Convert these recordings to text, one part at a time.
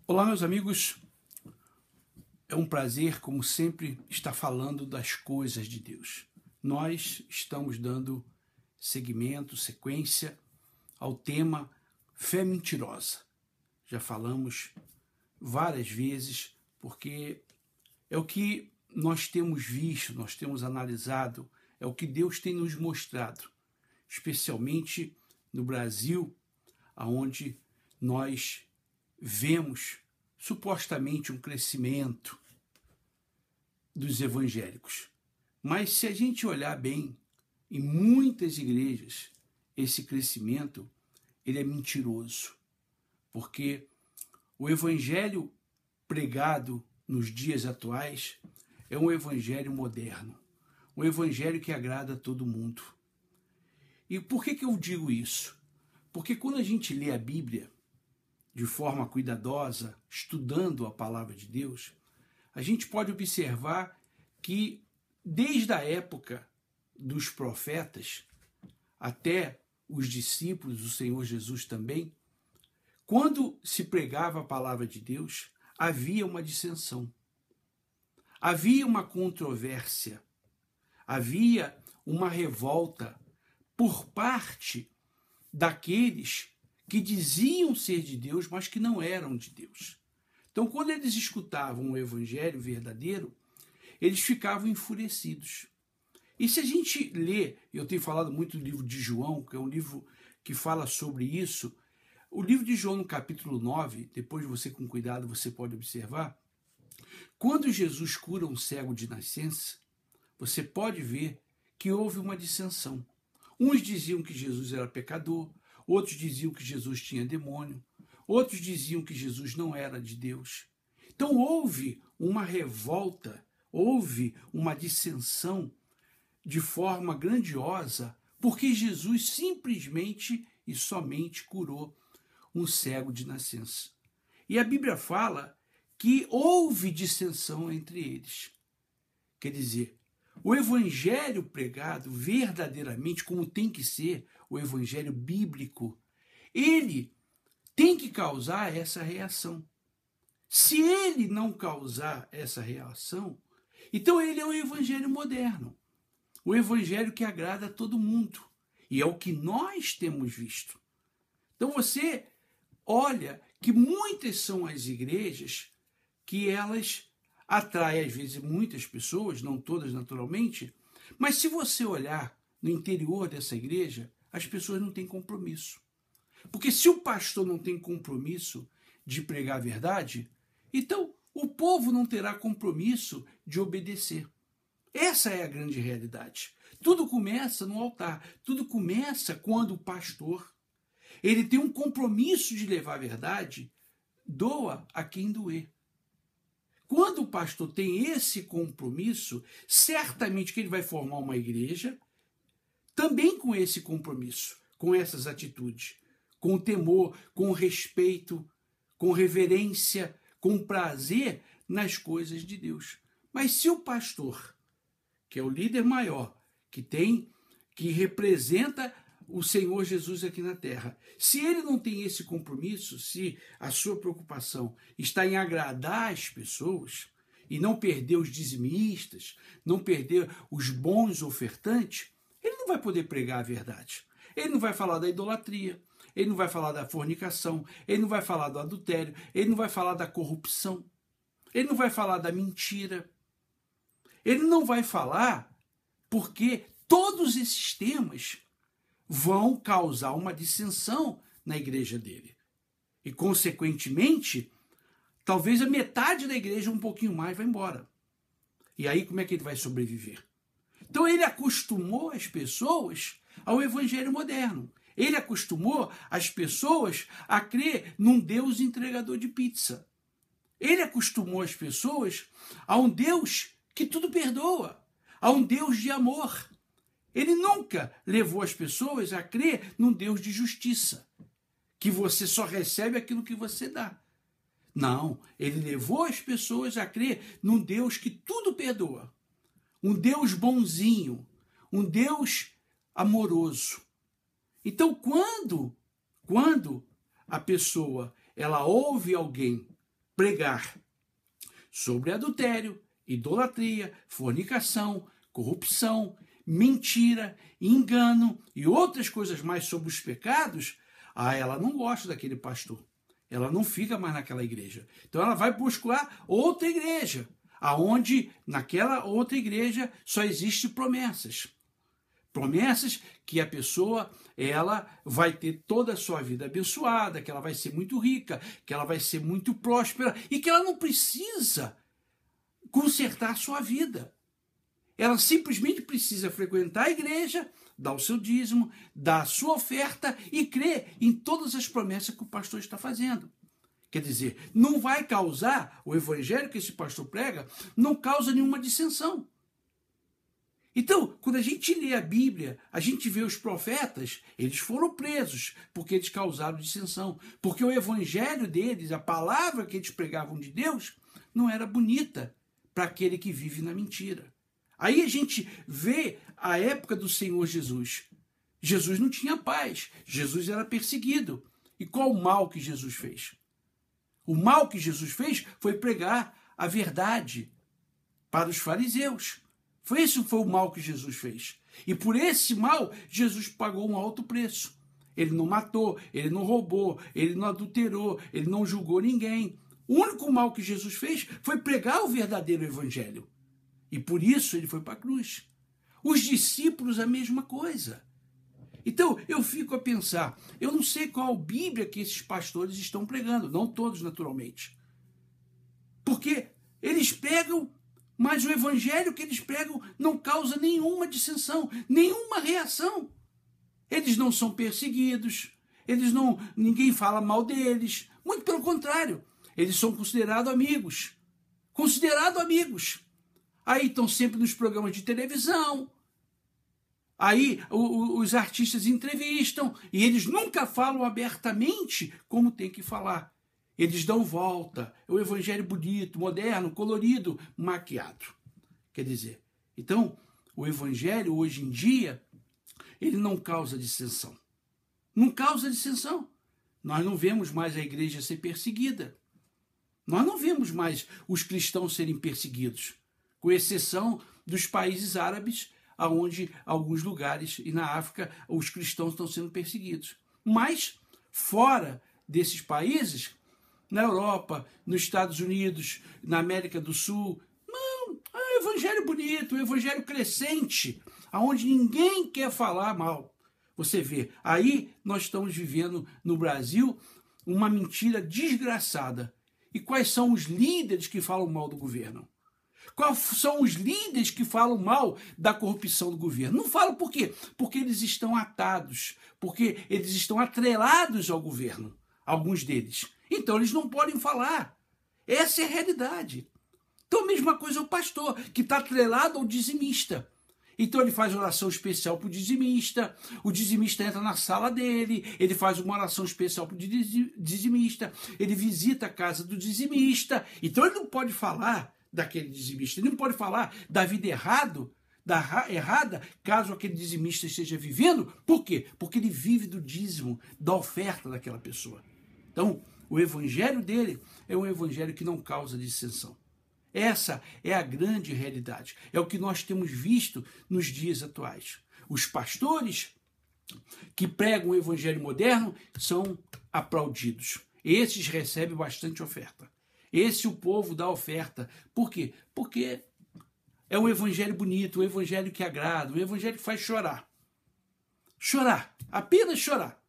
Olá, meus amigos. É um prazer, como sempre, estar falando das coisas de Deus. Nós estamos dando seguimento, sequência ao tema fé mentirosa. Já falamos várias vezes, porque é o que nós temos visto, nós temos analisado, é o que Deus tem nos mostrado, especialmente no Brasil, onde nós vemos supostamente um crescimento dos evangélicos. Mas se a gente olhar bem, em muitas igrejas, esse crescimento ele é mentiroso, porque o evangelho pregado nos dias atuais é um evangelho moderno, um evangelho que agrada a todo mundo. E por que eu digo isso? Porque quando a gente lê a Bíblia de forma cuidadosa, estudando a palavra de Deus, a gente pode observar que desde a época dos profetas até os discípulos do Senhor Jesus também, quando se pregava a palavra de Deus, havia uma dissensão, havia uma controvérsia, havia uma revolta por parte daqueles que diziam ser de Deus, mas que não eram de Deus. Então, quando eles escutavam o evangelho verdadeiro, eles ficavam enfurecidos. E se a gente lê, eu tenho falado muito do livro de João, que é um livro que fala sobre isso, o livro de João, no capítulo 9, depois você com cuidado você pode observar, quando Jesus cura um cego de nascença, você pode ver que houve uma dissensão. Uns diziam que Jesus era pecador, outros diziam que Jesus tinha demônio, outros diziam que Jesus não era de Deus. Então houve uma revolta, houve uma dissensão de forma grandiosa, porque Jesus simplesmente e somente curou um cego de nascença. E a Bíblia fala que houve dissensão entre eles. Quer dizer, o evangelho pregado verdadeiramente, como tem que ser, o evangelho bíblico, ele tem que causar essa reação. Se ele não causar essa reação, então ele é o evangelho moderno, o evangelho que agrada a todo mundo. E é o que nós temos visto. Então você olha que muitas são as igrejas que elas atraem, às vezes, muitas pessoas, não todas naturalmente, mas se você olhar no interior dessa igreja, as pessoas não têm compromisso. Porque se o pastor não tem compromisso de pregar a verdade, então o povo não terá compromisso de obedecer. Essa é a grande realidade. Tudo começa no altar, tudo começa quando o pastor ele tem um compromisso de levar a verdade, doa a quem doer. Quando o pastor tem esse compromisso, certamente que ele vai formar uma igreja também com esse compromisso, com essas atitudes, com temor, com respeito, com reverência, com prazer nas coisas de Deus. Mas se o pastor, que é o líder maior, que representa o Senhor Jesus aqui na terra, se ele não tem esse compromisso, se a sua preocupação está em agradar as pessoas e não perder os dizimistas, não perder os bons ofertantes, ele não vai poder pregar a verdade. Ele não vai falar da idolatria, ele não vai falar da fornicação, ele não vai falar do adultério, ele não vai falar da corrupção, ele não vai falar da mentira, ele não vai falar porque todos esses temas vão causar uma dissensão na igreja dele. E, consequentemente, talvez a metade da igreja, um pouquinho mais, vai embora. E aí, como é que ele vai sobreviver? Então, ele acostumou as pessoas ao evangelho moderno. Ele acostumou as pessoas a crer num Deus entregador de pizza. Ele acostumou as pessoas a um Deus que tudo perdoa, a um Deus de amor. Ele nunca levou as pessoas a crer num Deus de justiça, que você só recebe aquilo que você dá. Não, ele levou as pessoas a crer num Deus que tudo perdoa, um Deus bonzinho, um Deus amoroso. Então, quando a pessoa ela ouve alguém pregar sobre adultério, idolatria, fornicação, corrupção, mentira, engano e outras coisas mais sobre os pecados, ela não gosta daquele pastor. Ela não fica mais naquela igreja. Então ela vai buscar outra igreja, aonde naquela outra igreja só existe promessas. Promessas que a pessoa ela vai ter toda a sua vida abençoada, que ela vai ser muito rica, que ela vai ser muito próspera e que ela não precisa consertar a sua vida. Ela simplesmente precisa frequentar a igreja, dar o seu dízimo, dar a sua oferta e crer em todas as promessas que o pastor está fazendo. Quer dizer, não vai causar, o evangelho que esse pastor prega, não causa nenhuma dissensão. Então, quando a gente lê a Bíblia, a gente vê os profetas, eles foram presos porque eles causaram dissensão. Porque o evangelho deles, a palavra que eles pregavam de Deus, não era bonita para aquele que vive na mentira. Aí a gente vê a época do Senhor Jesus. Jesus não tinha paz, Jesus era perseguido. E qual o mal que Jesus fez? O mal que Jesus fez foi pregar a verdade para os fariseus. Esse foi o mal que Jesus fez. E por esse mal, Jesus pagou um alto preço. Ele não matou, ele não roubou, ele não adulterou, ele não julgou ninguém. O único mal que Jesus fez foi pregar o verdadeiro evangelho. E por isso ele foi para a cruz. Os discípulos, a mesma coisa. Então, eu fico a pensar, eu não sei qual Bíblia que esses pastores estão pregando, não todos, naturalmente. Porque eles pregam, mas o evangelho que eles pregam não causa nenhuma dissensão, nenhuma reação. Eles não são perseguidos, ninguém fala mal deles, muito pelo contrário, eles são considerados amigos. Considerados amigos. Aí estão sempre nos programas de televisão. Aí os artistas entrevistam e eles nunca falam abertamente como tem que falar. Eles dão volta. É o evangelho bonito, moderno, colorido, maquiado. Quer dizer, então, o evangelho hoje em dia, ele não causa dissensão. Não causa dissensão. Nós não vemos mais a igreja ser perseguida. Nós não vemos mais os cristãos serem perseguidos, com exceção dos países árabes, onde alguns lugares, e na África, os cristãos estão sendo perseguidos. Mas, fora desses países, na Europa, nos Estados Unidos, na América do Sul, não, é um evangelho bonito, um evangelho crescente, onde ninguém quer falar mal. Você vê, aí nós estamos vivendo no Brasil uma mentira desgraçada. E quais são os líderes que falam mal do governo? Quais são os líderes que falam mal da corrupção do governo? Não falam por quê? Porque eles estão atados, porque eles estão atrelados ao governo, alguns deles. Então eles não podem falar. Essa é a realidade. Então a mesma coisa é o pastor, que está atrelado ao dizimista. Então ele faz oração especial para o dizimista entra na sala dele, ele faz uma oração especial para o dizimista, ele visita a casa do dizimista, então ele não pode falar daquele dizimista, ele não pode falar da vida errada, caso aquele dizimista esteja vivendo. Por quê? Porque ele vive do dízimo, da oferta daquela pessoa. Então, o evangelho dele é um evangelho que não causa dissensão. Essa é a grande realidade. É o que nós temos visto nos dias atuais. Os pastores que pregam o evangelho moderno são aplaudidos. Esses recebem bastante oferta. Esse o povo dá oferta. Por quê? Porque é um evangelho bonito, um evangelho que agrada, um evangelho que faz chorar. Chorar, apenas chorar.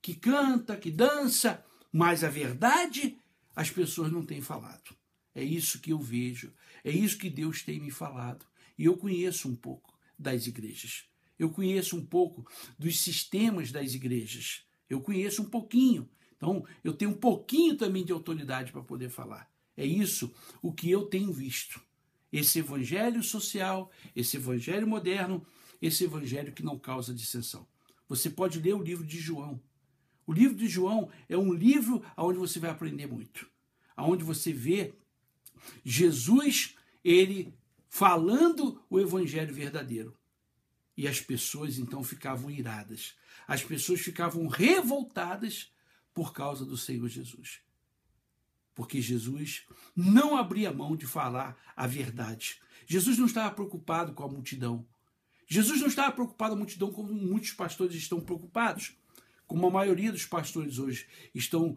Que canta, que dança, mas a verdade as pessoas não têm falado. É isso que eu vejo, é isso que Deus tem me falado. E eu conheço um pouco das igrejas. Eu conheço um pouco dos sistemas das igrejas. Eu conheço um pouquinho. Então, eu tenho um pouquinho também de autoridade para poder falar. É isso o que eu tenho visto. Esse evangelho social, esse evangelho moderno, esse evangelho que não causa dissensão. Você pode ler o livro de João. O livro de João é um livro onde você vai aprender muito. Onde você vê Jesus, ele falando o evangelho verdadeiro. E as pessoas então ficavam iradas. As pessoas ficavam revoltadas por causa do Senhor Jesus. porque Jesus não abria mão de falar a verdade. Jesus não estava preocupado com a multidão. Jesus não estava preocupado com a multidão como muitos pastores estão preocupados, como a maioria dos pastores hoje estão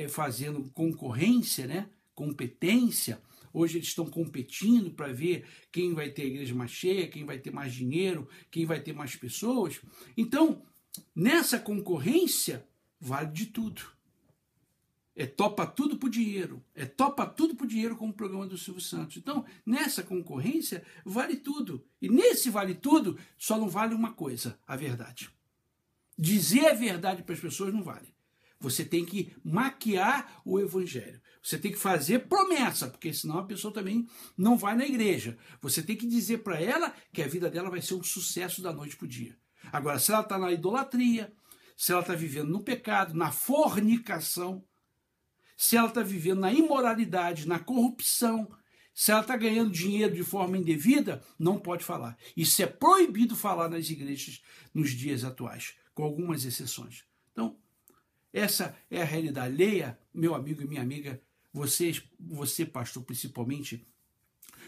fazendo concorrência, né? Competência. Hoje eles estão competindo para ver quem vai ter a igreja mais cheia, quem vai ter mais dinheiro, quem vai ter mais pessoas. Então, nessa concorrência, vale de tudo. Topa tudo por dinheiro. Topa tudo por dinheiro, como o programa do Silvio Santos. Então, nessa concorrência, vale tudo. E nesse vale tudo, só não vale uma coisa, a verdade. Dizer a verdade para as pessoas não vale. Você tem que maquiar o evangelho. Você tem que fazer promessa, porque senão a pessoa também não vai na igreja. Você tem que dizer para ela que a vida dela vai ser um sucesso da noite para o dia. Agora, se ela está na idolatria, se ela está vivendo no pecado, na fornicação, se ela está vivendo na imoralidade, na corrupção, se ela está ganhando dinheiro de forma indevida, não pode falar. Isso é proibido falar nas igrejas nos dias atuais, com algumas exceções. Então, essa é a realidade. Leia, meu amigo e minha amiga, você, pastor, principalmente,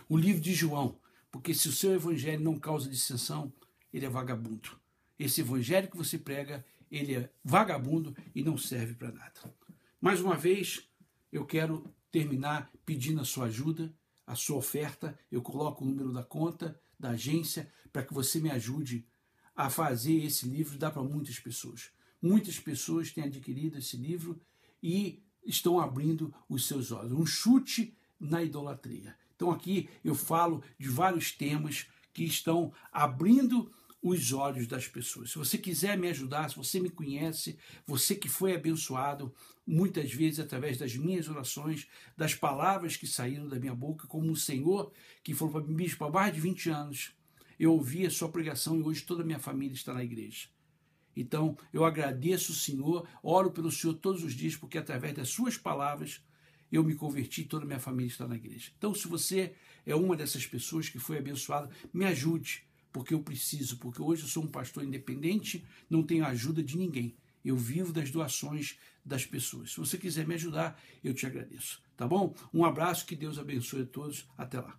o livro de João, porque se o seu evangelho não causa dissensão, ele é vagabundo. Esse evangelho que você prega, ele é vagabundo e não serve para nada. Mais uma vez, eu quero terminar pedindo a sua ajuda, a sua oferta. Eu coloco o número da conta, da agência, para que você me ajude a fazer esse livro dar para muitas pessoas. Muitas pessoas têm adquirido esse livro e estão abrindo os seus olhos. Um chute na idolatria. Então aqui eu falo de vários temas que estão abrindo os olhos das pessoas. Se você quiser me ajudar, se você me conhece, você que foi abençoado muitas vezes através das minhas orações, das palavras que saíram da minha boca, como o Senhor que falou para mim, bispo, há mais de 20 anos, eu ouvi a sua pregação e hoje toda a minha família está na igreja. Então, eu agradeço o Senhor, oro pelo Senhor todos os dias, porque através das suas palavras eu me converti e toda a minha família está na igreja. Então, se você é uma dessas pessoas que foi abençoada, me ajude, porque eu preciso, porque hoje eu sou um pastor independente, não tenho ajuda de ninguém. Eu vivo das doações das pessoas. Se você quiser me ajudar, eu te agradeço. Tá bom? Um abraço, que Deus abençoe a todos. Até lá.